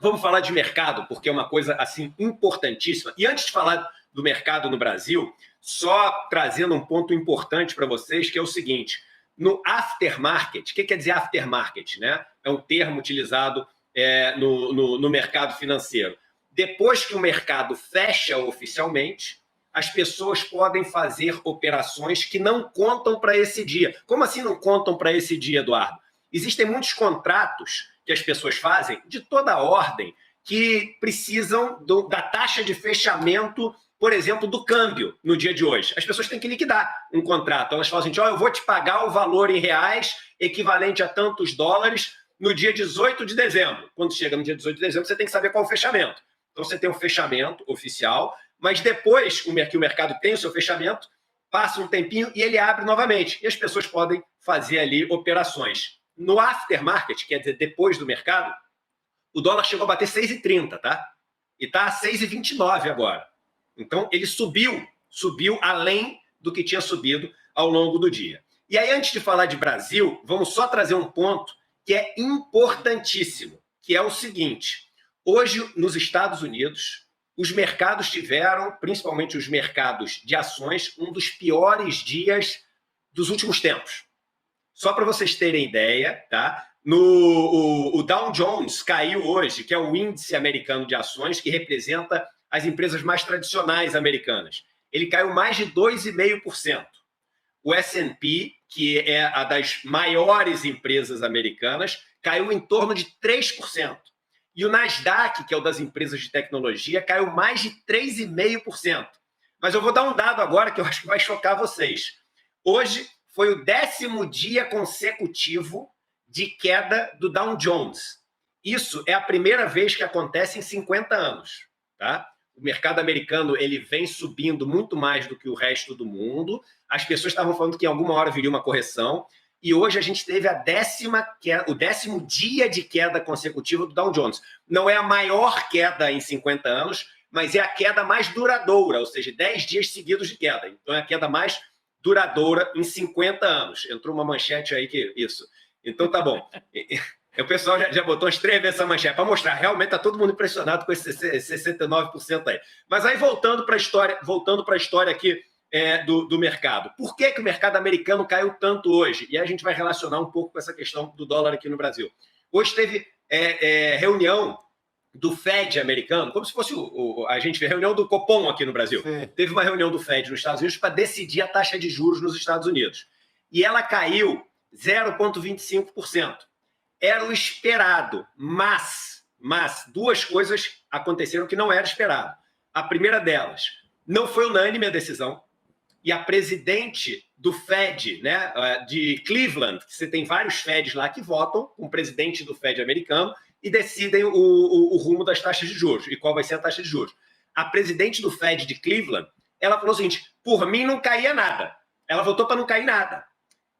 Vamos falar de mercado, porque é uma coisa assim importantíssima. E antes de falar do mercado no Brasil, só trazendo um ponto importante para vocês, que é o seguinte: no aftermarket, o que quer dizer aftermarket, né? É um termo utilizado no mercado financeiro. Depois que o mercado fecha oficialmente, as pessoas podem fazer operações que não contam para esse dia. Como assim não contam para esse dia, Eduardo? Existem muitos contratos que as pessoas fazem, de toda a ordem, que precisam da taxa de fechamento, por exemplo, do câmbio no dia de hoje. As pessoas têm que liquidar um contrato. Elas falam assim, eu vou te pagar o valor em reais equivalente a tantos dólares no dia 18 de dezembro. Quando chega no dia 18 de dezembro, você tem que saber qual é o fechamento. Então, você tem um fechamento oficial, mas depois que o mercado tem o seu fechamento, passa um tempinho e ele abre novamente. E as pessoas podem fazer ali operações. No aftermarket, quer dizer, depois do mercado, o dólar chegou a bater 6,30, tá? E está a 6,29 agora. Então, ele subiu além do que tinha subido ao longo do dia. E aí, antes de falar de Brasil, vamos só trazer um ponto que é importantíssimo, que é o seguinte: hoje, nos Estados Unidos, os mercados tiveram, principalmente os mercados de ações, um dos piores dias dos últimos tempos. Só para vocês terem ideia, tá? O Dow Jones caiu hoje, que é o índice americano de ações, que representa as empresas mais tradicionais americanas. Ele caiu mais de 2,5%. O S&P, que é a das maiores empresas americanas, caiu em torno de 3%. E o Nasdaq, que é o das empresas de tecnologia, caiu mais de 3,5%. Mas eu vou dar um dado agora que eu acho que vai chocar vocês. Hoje foi o 10º dia consecutivo de queda do Dow Jones. Isso é a primeira vez que acontece em 50 anos. Tá? O mercado americano ele vem subindo muito mais do que o resto do mundo. As pessoas estavam falando que em alguma hora viria uma correção. E hoje a gente teve o 10º dia de queda consecutiva do Dow Jones. Não é a maior queda em 50 anos, mas é a queda mais duradoura, ou seja, 10 dias seguidos de queda. Então é a queda mais duradoura em 50 anos. Entrou uma manchete aí que isso. Então tá bom. O pessoal já botou umas 3 vezes essa manchete para mostrar. Realmente está todo mundo impressionado com esse 69% aí. Mas aí voltando para a história aqui do mercado. Por que o mercado americano caiu tanto hoje? E aí a gente vai relacionar um pouco com essa questão do dólar aqui no Brasil. Hoje teve reunião do Fed americano, como se fosse a gente vê reunião do Copom aqui no Brasil. Sim. Teve uma reunião do Fed nos Estados Unidos para decidir a taxa de juros nos Estados Unidos. E ela caiu 0,25%. Era o esperado, mas duas coisas aconteceram que não era esperado. A primeira delas, não foi unânime a decisão, e a presidente do Fed, né, de Cleveland, que você tem vários Feds lá que votam com o presidente do Fed americano e decidem o rumo das taxas de juros e qual vai ser a taxa de juros. A presidente do Fed de Cleveland, ela falou o seguinte: por mim não caía nada. Ela votou para não cair nada.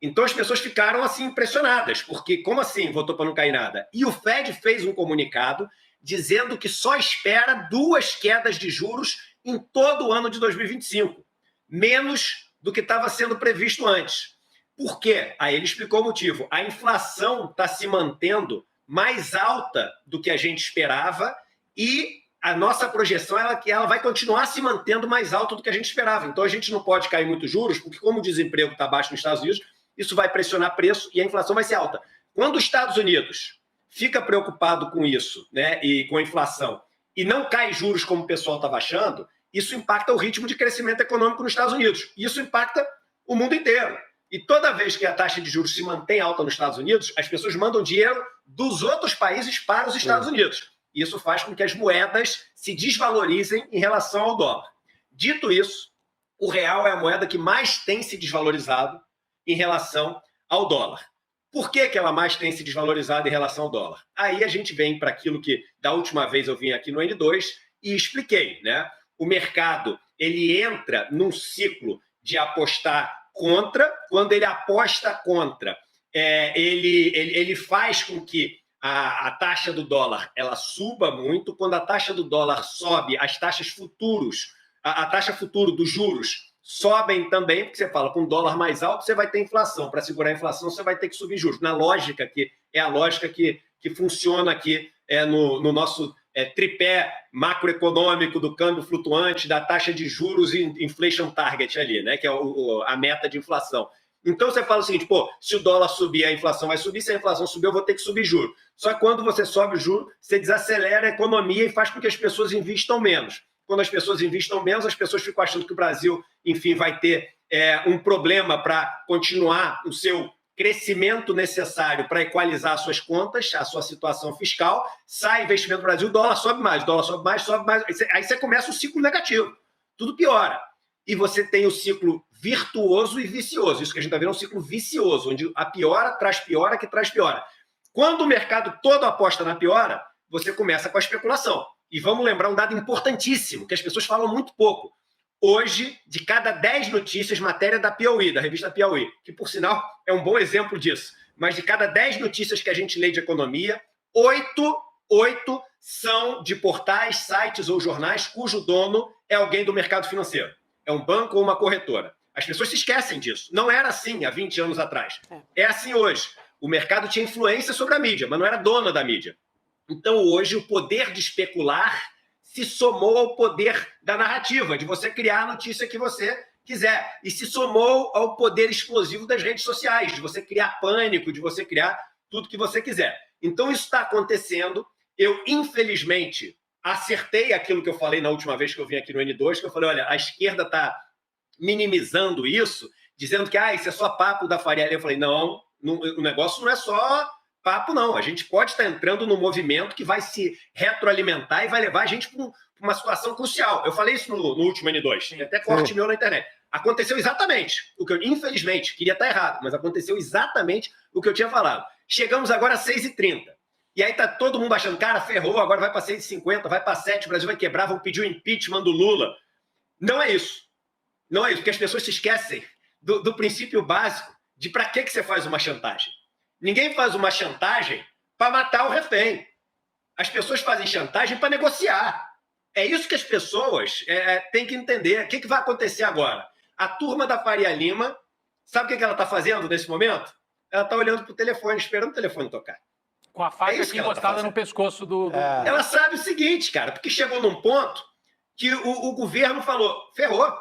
Então as pessoas ficaram assim impressionadas, porque como assim votou para não cair nada? E o Fed fez um comunicado dizendo que só espera 2 quedas de juros em todo o ano de 2025, menos do que estava sendo previsto antes. Por quê? Aí ele explicou o motivo. A inflação está se mantendo mais alta do que a gente esperava e a nossa projeção é que ela vai continuar se mantendo mais alta do que a gente esperava. Então a gente não pode cair muito juros, porque como o desemprego está baixo nos Estados Unidos, isso vai pressionar preço e a inflação vai ser alta. Quando os Estados Unidos fica preocupado com isso, né, e com a inflação, e não cai juros como o pessoal estava achando, isso impacta o ritmo de crescimento econômico nos Estados Unidos. Isso impacta o mundo inteiro. E toda vez que a taxa de juros se mantém alta nos Estados Unidos, as pessoas mandam dinheiro dos outros países para os Estados Unidos. Isso faz com que as moedas se desvalorizem em relação ao dólar. Dito isso, o real é a moeda que mais tem se desvalorizado em relação ao dólar. Por que ela mais tem se desvalorizado em relação ao dólar? Aí a gente vem para aquilo que da última vez eu vim aqui no N2 e expliquei, né? O mercado ele entra num ciclo de apostar contra. Quando ele aposta contra, ele faz com que a taxa do dólar ela suba muito. Quando a taxa do dólar sobe, as taxas futuros, a taxa futuro dos juros sobem também, porque você fala, com dólar mais alto você vai ter inflação. Para segurar a inflação você vai ter que subir juros. Na lógica que é a lógica que que funciona aqui no nosso tripé macroeconômico do câmbio flutuante, da taxa de juros e inflation target ali, né, que é a meta de inflação. Então você fala o seguinte, pô, se o dólar subir, a inflação vai subir, se a inflação subir, eu vou ter que subir juros. Só que quando você sobe o juro, você desacelera a economia e faz com que as pessoas investam menos. Quando as pessoas investam menos, as pessoas ficam achando que o Brasil, enfim, vai ter um problema para continuar o seu crescimento necessário para equalizar suas contas, a sua situação fiscal, sai investimento no Brasil, o dólar sobe mais, sobe mais. Aí você começa o ciclo negativo. Tudo piora. E você tem o ciclo virtuoso e vicioso. Isso que a gente está vendo é um ciclo vicioso, onde a piora traz piora que traz piora. Quando o mercado todo aposta na piora, você começa com a especulação. E vamos lembrar um dado importantíssimo, que as pessoas falam muito pouco. Hoje, de cada 10 notícias, matéria da Piauí, da revista Piauí, que, por sinal, é um bom exemplo disso, mas de cada 10 notícias que a gente lê de economia, 8 são de portais, sites ou jornais cujo dono é alguém do mercado financeiro. É um banco ou uma corretora. As pessoas se esquecem disso. Não era assim há 20 anos atrás. É assim hoje. O mercado tinha influência sobre a mídia, mas não era dona da mídia. Então, hoje, o poder de especular se somou ao poder da narrativa, de você criar a notícia que você quiser. E se somou ao poder explosivo das redes sociais, de você criar pânico, de você criar tudo que você quiser. Então, isso está acontecendo. Eu, infelizmente, acertei aquilo que eu falei na última vez que eu vim aqui no N2, que eu falei, olha, a esquerda está minimizando isso, dizendo que isso é só papo da Faria Lima. Eu falei, não, o negócio não é só papo, não. A gente pode estar entrando num movimento que vai se retroalimentar e vai levar a gente para uma situação crucial. Eu falei isso no último N2, tem até corte meu na internet. Aconteceu exatamente o que eu, infelizmente, queria estar errado, mas aconteceu exatamente o que eu tinha falado. Chegamos agora a 6h30. E aí tá todo mundo achando, cara, ferrou, agora vai para 6h50, vai para 7, o Brasil vai quebrar, vão pedir o impeachment do Lula. Não é isso. Não é isso, porque as pessoas se esquecem do princípio básico de para que você faz uma chantagem. Ninguém faz uma chantagem para matar o refém. As pessoas fazem chantagem para negociar. É isso que as pessoas têm que entender. O que vai acontecer agora? A turma da Faria Lima, sabe o que ela está fazendo nesse momento? Ela está olhando para o telefone, esperando o telefone tocar. Com a faca aqui encostada no pescoço do... Ela sabe o seguinte, cara, porque chegou num ponto que o governo falou, ferrou,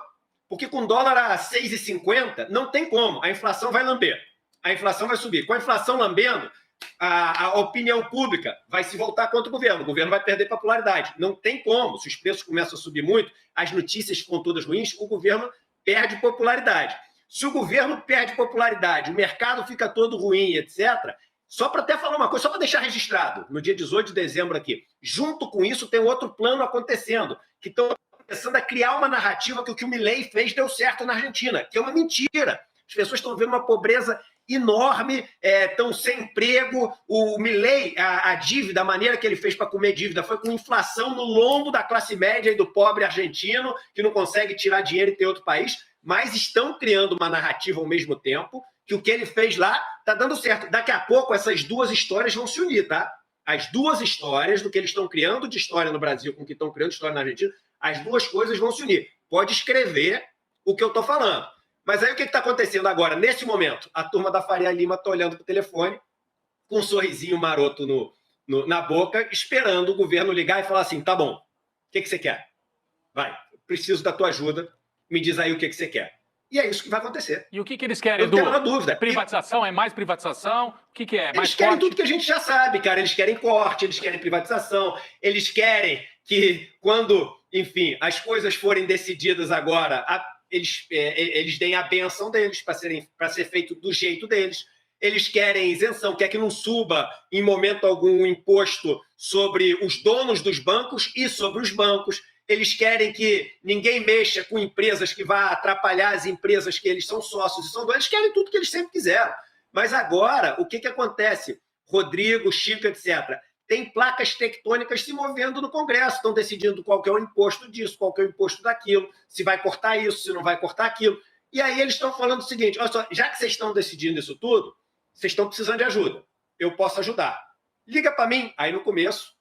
porque com dólar a 6,50 não tem como, a inflação vai lamber, a inflação vai subir. Com a inflação lambendo, a opinião pública vai se voltar contra o governo vai perder popularidade. Não tem como, se os preços começam a subir muito, as notícias ficam todas ruins, o governo perde popularidade. Se o governo perde popularidade, o mercado fica todo ruim, etc., só para até falar uma coisa, só para deixar registrado, no dia 18 de dezembro aqui, junto com isso tem outro plano acontecendo, que estão começando a criar uma narrativa que o Milei fez deu certo na Argentina, que é uma mentira. As pessoas estão vendo uma pobreza enorme, estão sem emprego. O Milei, a dívida, a maneira que ele fez para comer dívida foi com inflação no lombo da classe média e do pobre argentino, que não consegue tirar dinheiro e ter outro país, mas estão criando uma narrativa ao mesmo tempo que o que ele fez lá está dando certo. Daqui a pouco essas duas histórias vão se unir, tá? As duas histórias do que eles estão criando de história no Brasil com o que estão criando de história na Argentina, as duas coisas vão se unir. Pode escrever o que eu estou falando. Mas aí o que está acontecendo agora? Nesse momento, a turma da Faria Lima está olhando para o telefone, com um sorrisinho maroto na boca, esperando o governo ligar e falar assim, tá bom, o que você quer? Vai, preciso da tua ajuda, me diz aí o que você quer. E é isso que vai acontecer. E o que eles querem, Edu? Eu tenho uma dúvida. Privatização? É mais privatização? O que é? Mais eles querem corte? tudo que a gente já sabe, cara. Eles querem corte, eles querem privatização, eles querem que quando, enfim, as coisas forem decididas agora, eles deem a benção deles para ser feito do jeito deles. Eles querem isenção, quer que não suba em momento algum o imposto sobre os donos dos bancos e sobre os bancos. Eles querem que ninguém mexa com empresas que vá atrapalhar as empresas que eles são sócios e são donos. Eles querem tudo que eles sempre quiseram. Mas agora, o que acontece? Rodrigo, Chico, etc. Tem placas tectônicas se movendo no Congresso, estão decidindo qual que é o imposto disso, qual que é o imposto daquilo, se vai cortar isso, se não vai cortar aquilo. E aí eles estão falando o seguinte, olha só, já que vocês estão decidindo isso tudo, vocês estão precisando de ajuda. Eu posso ajudar. Liga para mim. Aí no começo,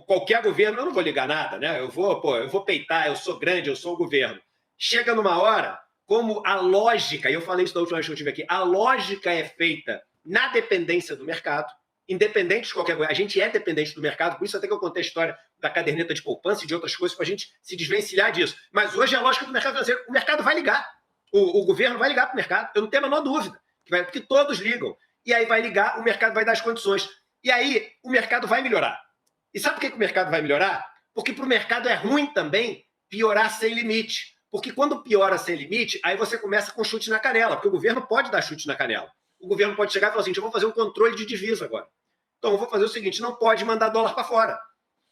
qualquer governo, eu não vou ligar nada, né? Eu vou peitar, eu sou grande, eu sou o governo. Chega numa hora, como a lógica, e eu falei isso da última vez que eu estive aqui, a lógica é feita na dependência do mercado, independente de qualquer coisa. A gente é dependente do mercado, por isso até que eu contei a história da caderneta de poupança e de outras coisas para a gente se desvencilhar disso. Mas hoje é a lógica do mercado financeiro. O mercado vai ligar. O governo vai ligar para o mercado. Eu não tenho a menor dúvida. Porque todos ligam. E aí vai ligar, o mercado vai dar as condições. E aí o mercado vai melhorar. E sabe por que o mercado vai melhorar? Porque para o mercado é ruim também piorar sem limite. Porque quando piora sem limite, aí você começa com chute na canela. Porque o governo pode dar chute na canela. O governo pode chegar e falar assim, eu vou fazer um controle de divisa agora. Então eu vou fazer o seguinte, não pode mandar dólar para fora.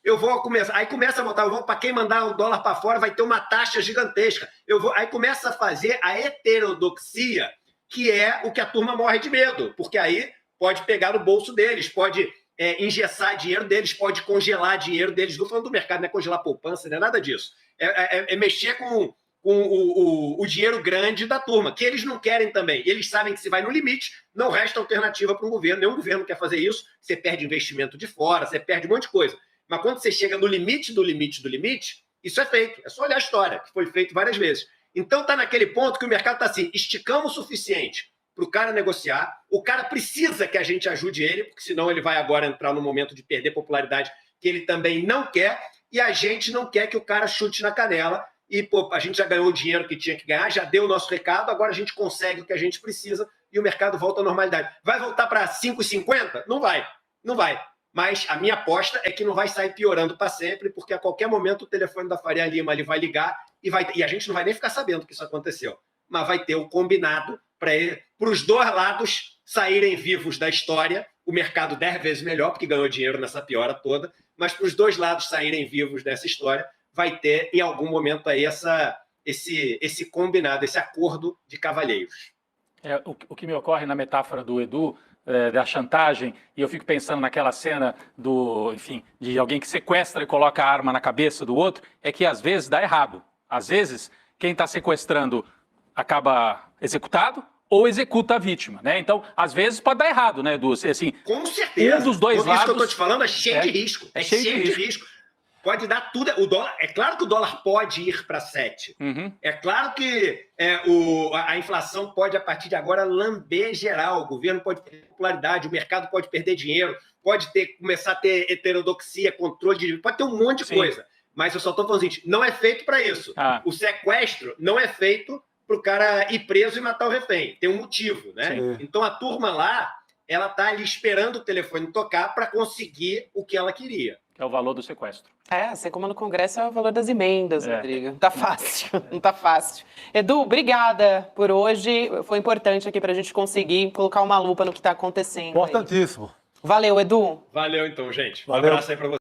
Eu vou começar, aí começa a botar, para quem mandar o dólar para fora vai ter uma taxa gigantesca. Aí começa a fazer a heterodoxia, que é o que a turma morre de medo, porque aí pode pegar no bolso deles, pode engessar dinheiro deles, pode congelar dinheiro deles. Não falando do mercado, não é congelar poupança, não é nada disso. É mexer com o dinheiro grande da turma, que eles não querem também. Eles sabem que se vai no limite, não resta alternativa para um governo. Nenhum governo quer fazer isso. Você perde investimento de fora, você perde um monte de coisa. Mas quando você chega no limite do limite do limite, isso é feito. É só olhar a história, que foi feito várias vezes. Então está naquele ponto que o mercado está assim, esticamos o suficiente para o cara negociar, o cara precisa que a gente ajude ele, porque senão ele vai agora entrar no momento de perder popularidade que ele também não quer, e a gente não quer que o cara chute na canela, e pô, a gente já ganhou o dinheiro que tinha que ganhar, já deu o nosso recado, agora a gente consegue o que a gente precisa e o mercado volta à normalidade. Vai voltar para 5,50? Não vai, não vai. Mas a minha aposta é que não vai sair piorando para sempre, porque a qualquer momento o telefone da Faria Lima ele vai ligar e a gente não vai nem ficar sabendo que isso aconteceu. Mas vai ter o combinado para os dois lados saírem vivos da história. O mercado 10 vezes melhor, porque ganhou dinheiro nessa piora toda, mas para os dois lados saírem vivos dessa história, vai ter em algum momento aí esse combinado, esse acordo de cavalheiros. O que me ocorre na metáfora do Edu, da chantagem, e eu fico pensando naquela cena de alguém que sequestra e coloca a arma na cabeça do outro, é que às vezes dá errado. Às vezes, quem está sequestrando acaba executado ou executa a vítima, né? Então, às vezes pode dar errado, né, Edu? Assim, com certeza. Um dos dois lados... Isso que eu estou te falando é cheio de risco. É cheio de risco. Pode dar tudo. O dólar, é claro que o dólar pode ir para 7. Uhum. É claro que a inflação pode, a partir de agora, lamber geral. O governo pode perder popularidade, o mercado pode perder dinheiro, pode começar a ter heterodoxia, controle de... Pode ter um monte de coisa. Mas eu só estou falando assim, não é feito para isso. O sequestro não é feito para o cara ir preso e matar o refém. Tem um motivo, né? Sim. Então a turma lá, ela está ali esperando o telefone tocar para conseguir o que ela queria. Que é o valor do sequestro. Assim como no Congresso é o valor das emendas, Rodrigo. Não tá fácil, não tá fácil. Edu, obrigada por hoje. Foi importante aqui para a gente conseguir colocar uma lupa no que está acontecendo. Importantíssimo. Valeu, Edu. Valeu, então, gente. Um Valeu. abraço aí para vocês.